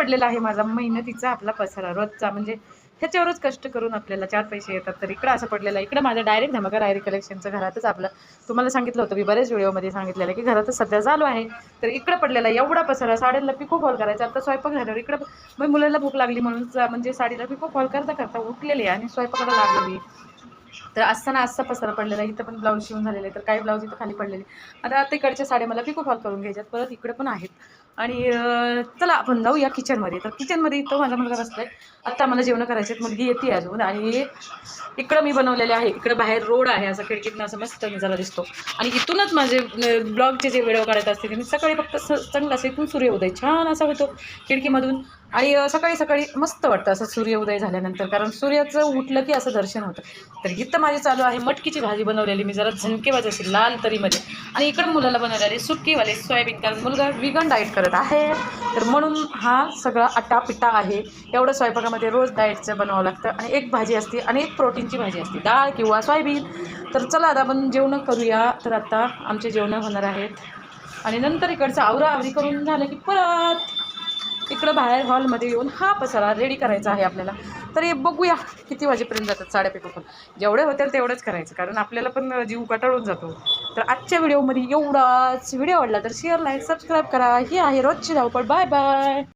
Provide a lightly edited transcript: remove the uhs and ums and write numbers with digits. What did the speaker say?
पडलेला आहे माझा मेहनतीचा आपला पसारा रोजचा, म्हणजे ह्याच्यावरच कष्ट करून आपल्याला 4 पैसे येतात. तर इकडं असं पडलेलं आहे. इकडं माझं डायरेक्ट धमाका डायरी कलेक्शनचं घरातच आपलं तुम्हाला सांगितलं होतं मी बऱ्याच व्हिडिओमध्ये सांगितलेलं की घरातच सध्या चालू आहे. तर इकडं पडलेला एवढा पसारा, साड्यांना पिको फॉल करायचा. आता स्वयंपाक झाल्यावर इकडं मग मुलाला भूक लागली म्हणून म्हणजे साडीला पिको फॉल करता करता उठलेली आणि स्वयंपाकाला लागलेली. तर असताना असा पसारा पडलेला आहे. इथं पण ब्लाऊज शिवून झालेले आहे, तर काही ब्लाऊज इथं खाली पडलेले. आता तिकडच्या साड्या मला पिको फॉल करून घ्यायच्यात, परत इकडे पण आहेत. आणि चला आपण जाऊया किचनमध्ये. तर किचनमध्ये इथं माझा मुलगा बसलाय. आत्ता मला जेवण करायचे, मुलगी येते अजून. आणि इकडं मी बनवलेले आहे, इकडं बाहेर रोड आहे, असा खिडकीतनं असं मस्त नजारा दिसतो. आणि इथूनच माझे ब्लॉगचे जे व्हिडिओ काढत असते ते मी सकाळी फक्त चांगला असं इथून सूर्योदय छान असा होतो खिडकीमधून. आणि सकाळी सकाळी मस्त वाटतं असं सूर्योदय झाल्यानंतर, कारण सूर्याचं उठलं की असं दर्शन होतं. तर इथं माझी चालू आहे मटकीची भाजी बनवलेली मी, जरा झणकेबाज अशी लाल तरीमध्ये. आणि इकडं मुलाला बनवलेली सुटकीवाले सोयाबीन, कारण मुलगा विगन डाएट करत आहे. तर म्हणून हा सगळा आटापिटा आहे. एवढं स्वयंपाकामध्ये रोज डाएटचं बनावं लागतं. आणि एक भाजी असते आणि एक प्रोटीनची भाजी असते, डाळ किंवा सोयाबीन. तर चला आता आपण जेवणं करूया. तर आता आमचे जेवणं होणार आहेत आणि नंतर इकडचं आवराआवरी करून झालं की परत इकडं बाहेर हॉलमध्ये येऊन हा पसारा रेडी करायचा आहे आपल्याला. तर हे बघूया किती वाजेपर्यंत जातात साड्या पिको फॉल. जेवढे होतील तेवढंच करायचं, कारण आपल्याला पण जीव कटाळून जातो. तर आजच्या व्हिडिओमध्ये एवढाच. व्हिडिओ आवडला तर शेअर, लाईक, सबस्क्राईब करा. ही आहे रोजची धावपळ. Bye bye.